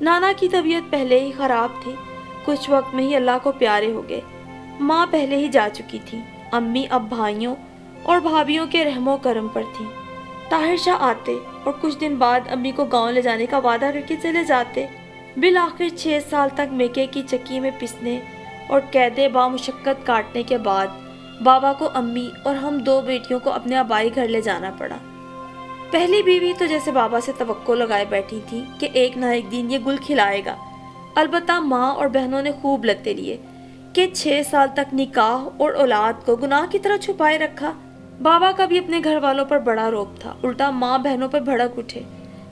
نانا کی طبیعت پہلے ہی خراب تھی، کچھ وقت میں ہی اللہ کو پیارے ہو گئے۔ ماں پہلے ہی جا چکی تھی، امی اب بھائیوں اور بھابھیوں کے رحم و کرم پر تھیں۔ طاہر شاہ آتے اور کچھ دن بعد امی کو گاؤں لے جانے کا وعدہ کر کے چلے جاتے۔ بالآخر 6 سال تک میکے کی چکی میں پسنے اور قیدے با مشقت کاٹنے کے بعد بابا کو امی اور ہم 2 بیٹیوں کو اپنے آبائی گھر لے جانا پڑا۔ پہلی بیوی تو جیسے بابا سے توقع لگائے بیٹھی تھی کہ ایک نہ ایک دن یہ گل کھلائے گا۔ البتہ ماں اور بہنوں نے خوب لتے لیے کہ 6 سال تک نکاح اور اولاد کو گناہ کی طرح چھپائے رکھا۔ بابا کا بھی اپنے گھر والوں پر بڑا روب تھا، الٹا ماں بہنوں پر بھڑک اٹھے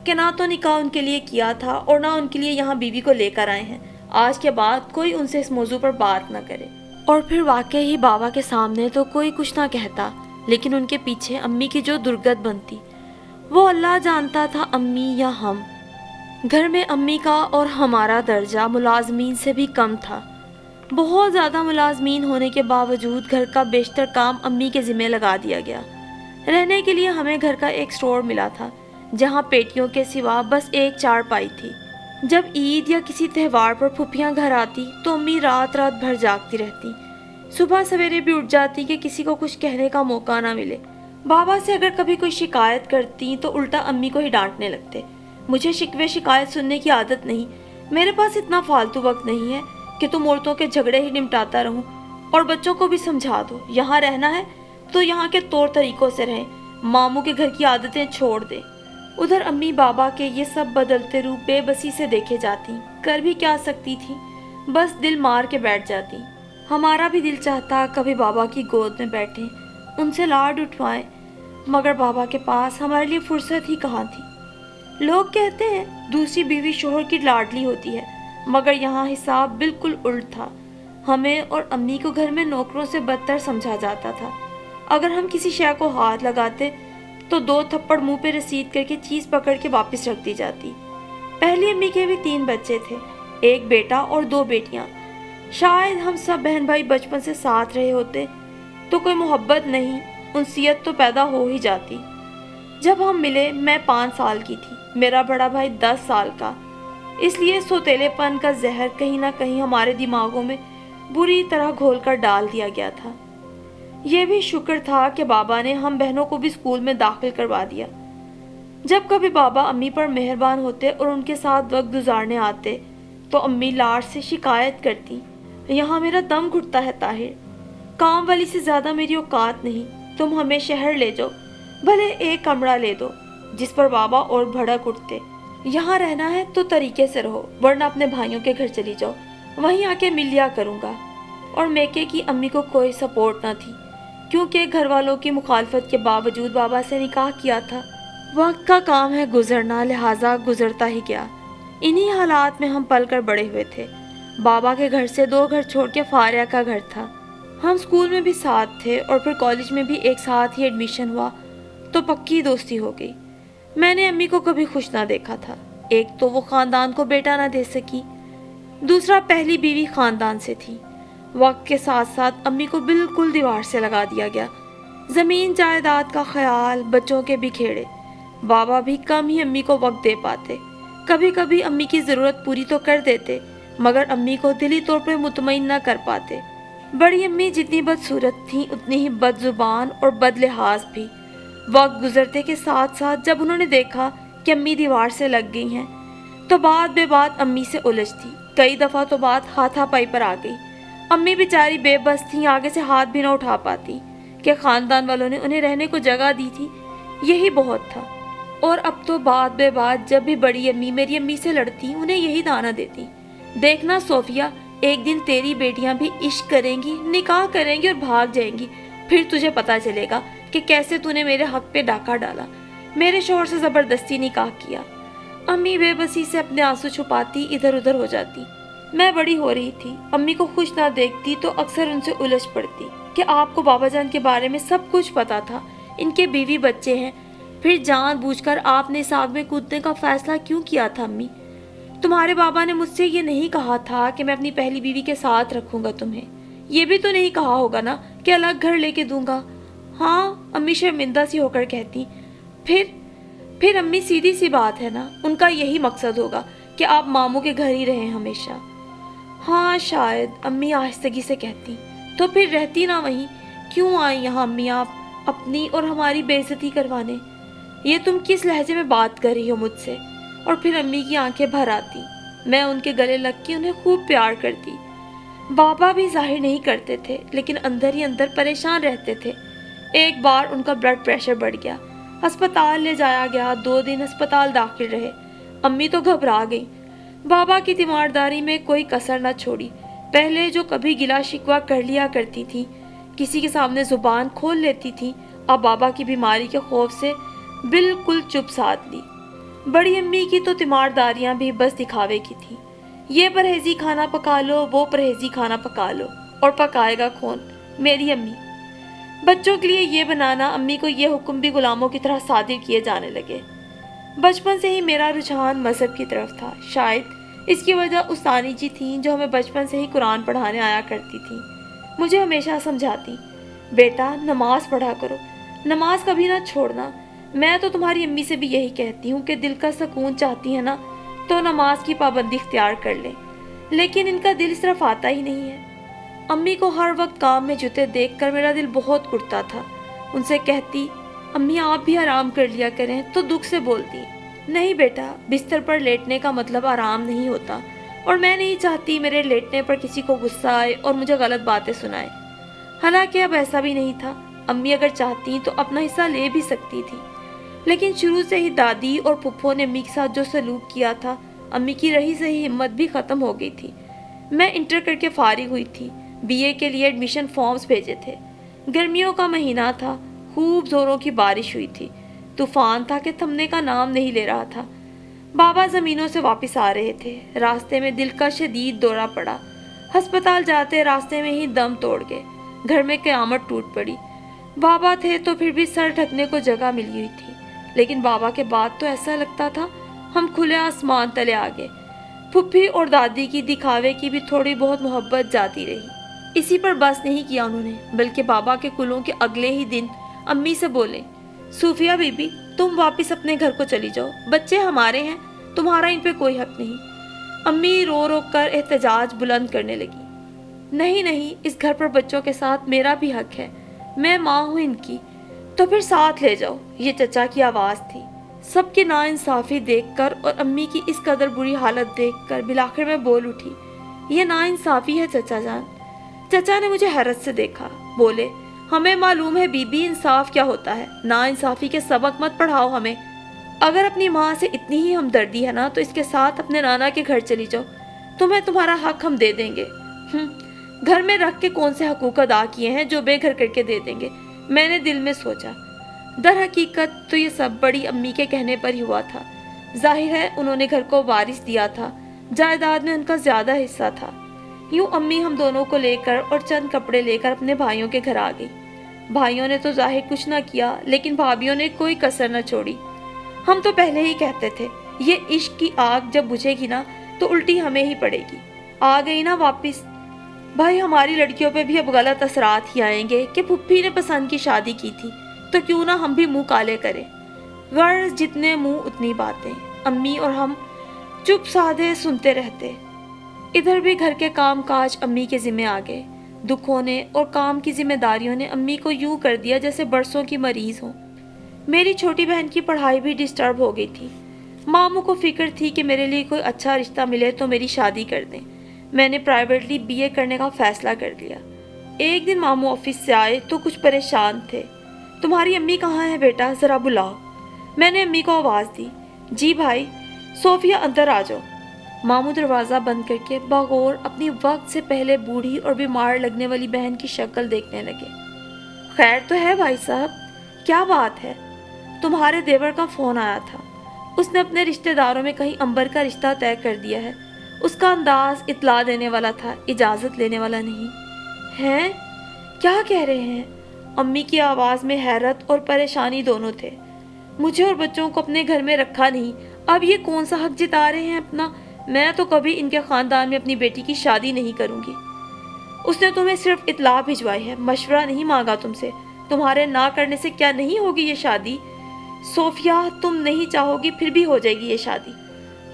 کہ نہ تو نکاح ان کے لیے کیا تھا اور نہ ان کے لیے یہاں بیوی کو لے کر آئے ہیں، آج کے بعد کوئی ان سے اس موضوع پر بات نہ کرے۔ اور پھر واقعی ہی بابا کے سامنے تو کوئی کچھ نہ کہتا، لیکن ان کے پیچھے امی کی جو درگت بنتی وہ اللہ جانتا تھا، امی یا ہم۔ گھر میں امی کا اور ہمارا درجہ ملازمین سے بھی کم تھا۔ بہت زیادہ ملازمین ہونے کے باوجود گھر کا بیشتر کام امی کے ذمہ لگا دیا گیا۔ رہنے کے لیے ہمیں گھر کا ایک سٹور ملا تھا جہاں پیٹیوں کے سوا بس ایک چارپائی تھی۔ جب عید یا کسی تہوار پر پھپھیاں گھر آتی تو امی رات رات بھر جاگتی رہتی، صبح سویرے بھی اٹھ جاتی کہ کسی کو کچھ کہنے کا موقع نہ ملے۔ بابا سے اگر کبھی کوئی شکایت کرتی تو الٹا امی کو ہی ڈانٹنے لگتے۔ مجھے شکوے شکایت سننے کی عادت نہیں، میرے پاس اتنا فالتو وقت نہیں ہے کہ تم عورتوں کے جھگڑے ہی نمٹاتا رہوں، اور بچوں کو بھی سمجھا دو یہاں رہنا ہے تو یہاں کے طور طریقوں سے رہیں، ماموں کے گھر کی عادتیں چھوڑ دیں۔ ادھر امی بابا کے یہ سب بدلتے روپ بے بسی سے دیکھے جاتی، کر بھی کیا سکتی تھی، بس دل مار کے بیٹھ جاتی۔ ہمارا بھی دل چاہتا کبھی بابا کی گود میں بیٹھیں، ان سے لاڈ اٹھوائیں، مگر بابا کے پاس ہمارے لیے فرصت ہی کہاں تھی۔ لوگ کہتے ہیں دوسری بیوی شوہر کی لاڈلی ہوتی ہے، مگر یہاں حساب بالکل الٹ تھا۔ ہمیں اور امی کو گھر میں نوکروں سے بدتر سمجھا جاتا تھا۔ اگر ہم کسی شے کو ہاتھ لگاتے تو 2 تھپڑ منہ پہ رسید کر کے چیز پکڑ کے واپس رکھ دی جاتی۔ پہلی امی کے بھی 3 بچے تھے، ایک بیٹا اور 2 بیٹیاں۔ شاید ہم سب بہن بھائی بچپن سے ساتھ رہے ہوتے تو کوئی محبت نہیں، انسیت تو پیدا ہو ہی جاتی۔ جب ہم ملے میں 5 سال کی تھی، میرا بڑا بھائی 10 سال کا، اس لیے سوتیلے پن کا زہر کہیں نہ کہیں ہمارے دماغوں میں بری طرح گھول کر ڈال دیا گیا تھا۔ یہ بھی شکر تھا کہ بابا نے ہم بہنوں کو بھی اسکول میں داخل کروا دیا۔ جب کبھی بابا امی پر مہربان ہوتے اور ان کے ساتھ وقت گزارنے آتے تو امی لاڈ سے شکایت کرتی، یہاں میرا دم گھٹتا ہے طاہر، کام والی سے زیادہ میری اوقات نہیں، تم ہمیں شہر لے جاؤ، بھلے ایک کمرہ لے دو۔ جس پر بابا اور بھڑک اٹھتے، یہاں رہنا ہے تو طریقے سے رہو، ورنہ اپنے بھائیوں کے گھر چلی جاؤ، وہیں آ کے مل لیا کروں گا۔ اور میکے کی امی کو کوئی سپورٹ نہ تھی، کیونکہ گھر والوں کی مخالفت کے باوجود بابا سے نکاح کیا تھا۔ وقت کا کام ہے گزرنا، لہٰذا گزرتا ہی گیا۔ انہی حالات میں ہم پل کر بڑے ہوئے تھے۔ بابا کے گھر سے 2 گھر چھوڑ کے فاریہ کا گھر تھا۔ ہم اسکول میں بھی ساتھ تھے اور پھر کالج میں بھی ایک ساتھ ہی ایڈمیشن ہوا تو پکی دوستی ہو گئی۔ میں نے امی کو کبھی خوش نہ دیکھا تھا، ایک تو وہ خاندان کو بیٹا نہ دے سکی، دوسرا پہلی بیوی خاندان سے تھی۔ وقت کے ساتھ ساتھ امی کو بالکل دیوار سے لگا دیا گیا، زمین جائیداد کا خیال، بچوں کے بھی کھیڑے۔ بابا بھی کم ہی امی کو وقت دے پاتے، کبھی کبھی امی کی ضرورت پوری تو کر دیتے مگر امی کو دلی طور پر مطمئن نہ کر پاتے۔ بڑی امی جتنی بدصورت تھیں اتنی ہی بد زبان اور بد لحاظ بھی۔ وقت گزرتے کے ساتھ ساتھ جب انہوں نے دیکھا کہ امی دیوار سے لگ گئی ہیں تو بات بے بات امی سے الجھتی، کئی دفعہ تو بات ہاتھا پائی پر آ گئی۔ امی بیچاری بے بس تھیں، آگے سے ہاتھ بھی نہ اٹھا پاتی کہ خاندان والوں نے انہیں رہنے کو جگہ دی تھی، یہی بہت تھا۔ اور اب تو بات بے بات جب بھی بڑی امی میری امی سے لڑتی انہیں یہی دانا دیتی، دیکھنا صوفیہ، ایک دن تیری بیٹیاں بھی عشق کریں گی، نکاح کریں گی اور بھاگ جائیں گی، پھر تجھے پتا چلے گا کہ کیسے تو نے میرے حق پہ ڈاکہ ڈالا، میرے شوہر سے زبردستی نکاح کیا۔ امی بے بسی سے اپنے آنسو چھپاتی ادھر ادھر ہو جاتی۔ میں بڑی ہو رہی تھی، امی کو خوش نہ دیکھتی تو اکثر ان سے الجھ پڑتی کہ آپ کو بابا جان کے بارے میں سب کچھ پتا تھا، ان کے بیوی بچے ہیں، پھر جان بوجھ کر آپ نے اس آگ میں کودنے کا فیصلہ کیوں کیا تھا امی؟ تمہارے بابا نے مجھ سے یہ نہیں کہا تھا کہ میں اپنی پہلی بیوی کے ساتھ رکھوں گا تمہیں، یہ بھی تو نہیں کہا ہوگا نا کہ الگ گھر لے کے دوں گا۔ ہاں، امی شرمندہ سی ہو کر کہتی، پھر امی سیدھی سی بات ہے نا، ان کا یہی مقصد ہوگا کہ آپ ماموں کے گھر ہی رہیں ہمیشہ۔ ہاں شاید، امی آہستگی سے کہتی۔ تو پھر رہتی نہ وہیں، کیوں آئی یہاں امی آپ اپنی اور ہماری بے عزتی کروانے؟ یہ تم کس لہجے میں بات کر رہی ہو مجھ سے؟ اور پھر امی کی آنکھیں بھر آتی۔ میں ان کے گلے لگ کے انہیں خوب پیار کرتی۔ بابا بھی ظاہر نہیں کرتے تھے لیکن اندر ہی اندر پریشان رہتے تھے۔ ایک بار ان کا بلڈ پریشر بڑھ گیا، ہسپتال لے جایا گیا، 2 دن ہسپتال داخل رہے۔ امی تو گھبرا گئی۔ بابا کی تیمارداری میں کوئی کسر نہ چھوڑی۔ پہلے جو کبھی گلا شکوہ کر لیا کرتی تھی، کسی کے سامنے زبان کھول لیتی تھی، اب بابا کی بیماری کے خوف سے بالکل چپ سادھ لی۔ بڑی امی کی تو تیمارداریاں بھی بس دکھاوے کی تھی۔ یہ پرہیزی کھانا پکا لو، وہ پرہیزی کھانا پکا لو، اور پکائے گا کون؟ میری امی۔ بچوں کے لیے یہ بنانا، امی کو یہ حکم بھی غلاموں کی طرح صادر کیے جانے لگے۔ بچپن سے ہی میرا رجحان مذہب کی طرف تھا۔ شاید اس کی وجہ استانی جی تھیں جو ہمیں بچپن سے ہی قرآن پڑھانے آیا کرتی تھیں۔ مجھے ہمیشہ سمجھاتی، بیٹا نماز پڑھا کرو، نماز کبھی نہ چھوڑنا۔ میں تو تمہاری امی سے بھی یہی کہتی ہوں کہ دل کا سکون چاہتی ہے نا تو نماز کی پابندی اختیار کر لیں، لیکن ان کا دل اس طرف آتا ہی نہیں ہے۔ امی کو ہر وقت کام میں جتے دیکھ کر میرا دل بہت کڑتا تھا۔ ان سے کہتی، امی آپ بھی آرام کر لیا کریں، تو دکھ سے بولتی، نہیں بیٹا، بستر پر لیٹنے کا مطلب آرام نہیں ہوتا، اور میں نہیں چاہتی میرے لیٹنے پر کسی کو غصہ آئے اور مجھے غلط باتیں سنائے۔ حالانکہ اب ایسا بھی نہیں تھا، امی اگر چاہتی تو اپنا حصہ لے بھی سکتی تھی، لیکن شروع سے ہی دادی اور پھپھو نے امی کے ساتھ جو سلوک کیا تھا، امی کی رہی سہی ہمت بھی ختم ہو گئی تھی۔ میں انٹر کر کے فارغ ہوئی تھی، بی اے کے لیے ایڈمیشن فارمز بھیجے تھے۔ گرمیوں کا مہینہ تھا، خوب زوروں کی بارش ہوئی تھی، طوفان تھا کہ تھمنے کا نام نہیں لے رہا تھا۔ بابا زمینوں سے واپس آ رہے تھے، راستے میں دل کا شدید دورہ پڑا، ہسپتال جاتے راستے میں ہی دم توڑ گئے، گھر میں قیامت ٹوٹ پڑی۔ بابا تھے تو پھر بھی سر ڈھکنے کو جگہ ملی ہوئی تھی، لیکن بابا کے بعد تو ایسا لگتا تھا ہم کھلے آسمان تلے آ گئے۔ پھپھی اور دادی کی دکھاوے کی بھی تھوڑی بہت محبت جاتی رہی۔ اسی پر بس نہیں کیا انہوں نے، بلکہ بابا کے کلوں کے اگلے ہی دن امی سے بولے، صوفیہ بی بی تم واپس اپنے گھر کو چلی جاؤ، بچے ہمارے ہیں، تمہارا ان پہ کوئی حق نہیں۔ امی رو رو کر احتجاج بلند کرنے لگی، نہیں نہیں، اس گھر پر بچوں کے ساتھ میرا بھی حق ہے، میں ماں ہوں ان کی، تو پھر ساتھ لے جاؤ۔ یہ چچا کی آواز تھی۔ سب کی ناانصافی دیکھ کر اور امی کی اس قدر بری حالت دیکھ کر بالآخر میں بول اٹھی، یہ ناانصافی ہے چچا جان۔ چچا نے مجھے حیرت سے دیکھا، بولے، ہمیں معلوم ہے بی بی انصاف کیا ہوتا ہے، ناانصافی کے سبق مت پڑھاؤ ہمیں۔ اگر اپنی ماں سے اتنی ہی ہمدردی ہے نا تو اس کے ساتھ اپنے نانا کے گھر چلی جاؤ، تمہیں تمہارا حق ہم دے دیں گے۔ گھر میں رکھ کے کون سے حقوق ادا کیے ہیں جو بے گھر کر کے دے دیں گے، میں نے دل میں سوچا۔ در حقیقت تو یہ سب بڑی امی کے کہنے پر ہی ہوا تھا۔ ظاہر ہے انہوں نے گھر کو وارث دیا تھا، جائیداد میں ان کا زیادہ حصہ تھا۔ یوں امی ہم دونوں کو لے کر اور چند کپڑے لے کر اپنے بھائیوں کے گھر آ گئی۔ بھائیوں نے تو ظاہر کچھ نہ کیا، لیکن بھابھیوں نے کوئی کسر نہ چھوڑی۔ ہم تو پہلے ہی کہتے تھے یہ عشق کی آگ جب بجھے گی نا تو الٹی ہمیں ہی پڑے گی۔ آ گئی نا واپس۔ بھائی ہماری لڑکیوں پہ بھی اب غلط اثرات ہی آئیں گے کہ پھپھی نے پسند کی شادی کی تھی تو کیوں نہ ہم بھی منہ کالے کریں۔ غرض جتنے منہ اتنی باتیں، امی اور ہم چپ سادھے سنتے رہتے۔ ادھر بھی گھر کے کام کاج امی کے ذمہ آ گئے۔ دکھوں نے اور کام کی ذمہ داریوں نے امی کو یوں کر دیا جیسے برسوں کی مریض ہوں۔ میری چھوٹی بہن کی پڑھائی بھی ڈسٹرب ہو گئی تھی۔ ماموں کو فکر تھی کہ میرے لیے کوئی اچھا رشتہ ملے تو میری شادی کر دیں۔ میں نے پرائیویٹلی بی اے کرنے کا فیصلہ کر لیا۔ ایک دن ماموں آفس سے آئے تو کچھ پریشان تھے۔ تمہاری امی کہاں ہے بیٹا، ذرا بلاؤ۔ میں نے امی کو آواز دی، جی بھائی، صوفیہ اندر آ جاؤ۔ ماموں دروازہ بند کر کے بغور اپنی وقت سے پہلے بوڑھی اور بیمار لگنے والی بہن کی شکل دیکھنے لگے۔ خیر تو ہے بھائی صاحب، کیا بات ہے؟ تمہارے دیور کا فون آیا تھا، اس نے اپنے رشتہ داروں میں کہیں امبر کا رشتہ طے کر دیا ہے۔ اس کا انداز اطلاع دینے والا تھا، اجازت لینے والا نہیں۔ ہیں؟ کیا کہہ رہے ہیں؟ امی کی آواز میں حیرت اور پریشانی دونوں تھے۔ مجھے اور بچوں کو اپنے گھر میں رکھا نہیں، اب یہ کون سا حق جتا رہے ہیں اپنا؟ میں تو کبھی ان کے خاندان میں اپنی بیٹی کی شادی نہیں کروں گی۔ اس نے تمہیں صرف اطلاع بھجوائی ہے، مشورہ نہیں مانگا تم سے۔ تمہارے نہ کرنے سے کیا نہیں ہوگی یہ شادی؟ صوفیہ تم نہیں چاہو گی پھر بھی ہو جائے گی یہ شادی۔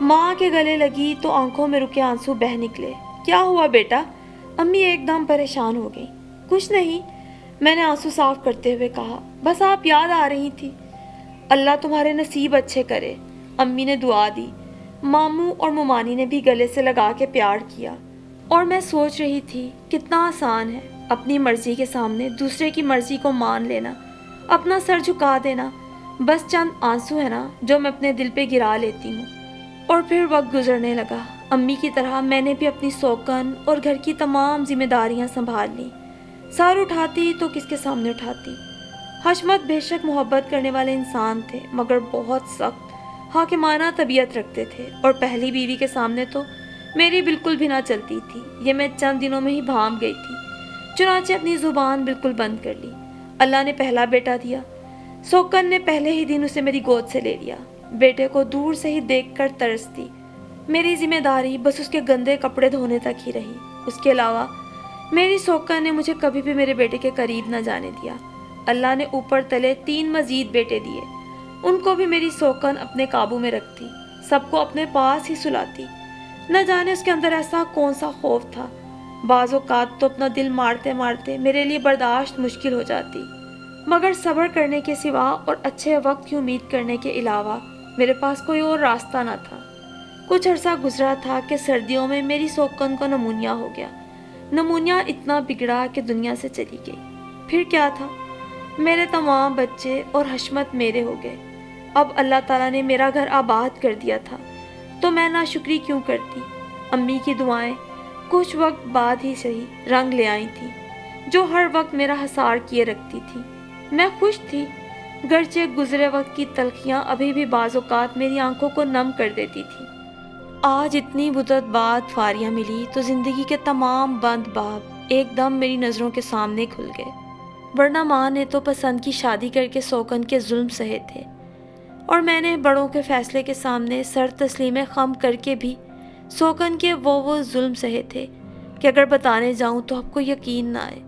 ماں کے گلے لگی تو آنکھوں میں رکے آنسو بہہ نکلے۔ کیا ہوا بیٹا؟ امی ایک دم پریشان ہو گئی۔ کچھ نہیں، میں نے آنسو صاف کرتے ہوئے کہا، بس آپ یاد آ رہی تھی۔ اللہ تمہارے نصیب اچھے کرے، امی نے دعا دی۔ ماموں اور ممانی نے بھی گلے سے لگا کے پیار کیا، اور میں سوچ رہی تھی کتنا آسان ہے اپنی مرضی کے سامنے دوسرے کی مرضی کو مان لینا، اپنا سر جھکا دینا۔ بس چند آنسو ہے نا جو میں اپنے دل پہ گرا لیتی ہوں۔ اور پھر وقت گزرنے لگا۔ امی کی طرح میں نے بھی اپنی سوکن اور گھر کی تمام ذمہ داریاں سنبھال لیں۔ سر اٹھاتی تو کس کے سامنے اٹھاتی۔ حشمت بے شک محبت کرنے والے انسان تھے، مگر بہت سخت حاکمانہ طبیعت رکھتے تھے، اور پہلی بیوی کے سامنے تو میری بالکل بھی نہ چلتی تھی۔ یہ میں چند دنوں میں ہی بھانپ گئی تھی، چنانچہ اپنی زبان بالکل بند کر لی۔ اللہ نے پہلا بیٹا دیا۔ سوکن نے پہلے ہی دن اسے میری گود سے لے لیا۔ بیٹے کو دور سے ہی دیکھ کر ترستی۔ میری ذمہ داری بس اس کے گندے کپڑے دھونے تک ہی رہی۔ اس کے علاوہ میری سوکن نے مجھے کبھی بھی میرے بیٹے کے قریب نہ جانے دیا۔ اللہ نے اوپر تلے 3 مزید بیٹے دیے۔ ان کو بھی میری سوکن اپنے قابو میں رکھتی، سب کو اپنے پاس ہی سلاتی۔ نہ جانے اس کے اندر ایسا کون سا خوف تھا۔ بعض اوقات تو اپنا دل مارتے مارتے میرے لیے برداشت مشکل ہو جاتی، مگر صبر کرنے کے سوا اور اچھے وقت کی امید کرنے کے علاوہ میرے پاس کوئی اور راستہ نہ تھا۔ کچھ عرصہ گزرا تھا کہ سردیوں میں میری سوکن کو نمونیا ہو گیا۔ نمونیا اتنا بگڑا کہ دنیا سے چلی گئی۔ پھر کیا تھا، میرے تمام بچے اور حشمت میرے ہو گئے۔ اب اللہ تعالیٰ نے میرا گھر آباد کر دیا تھا، تو میں ناشکری کیوں کرتی؟ امی کی دعائیں کچھ وقت بعد ہی صحیح رنگ لے آئی تھیں، جو ہر وقت میرا حصار کیے رکھتی تھی۔ میں خوش تھی، گرچہ گزرے وقت کی تلخیاں ابھی بھی بعض اوقات میری آنکھوں کو نم کر دیتی تھی۔ آج اتنی مدت بعد فاریاں ملی تو زندگی کے تمام بند باب ایک دم میری نظروں کے سامنے کھل گئے، ورنہ ماں نے تو پسند کی شادی کر کے سوکن کے ظلم سہے تھے، اور میں نے بڑوں کے فیصلے کے سامنے سر تسلیم خم کر کے بھی سوکن کے وہ ظلم سہے تھے کہ اگر بتانے جاؤں تو آپ کو یقین نہ آئے۔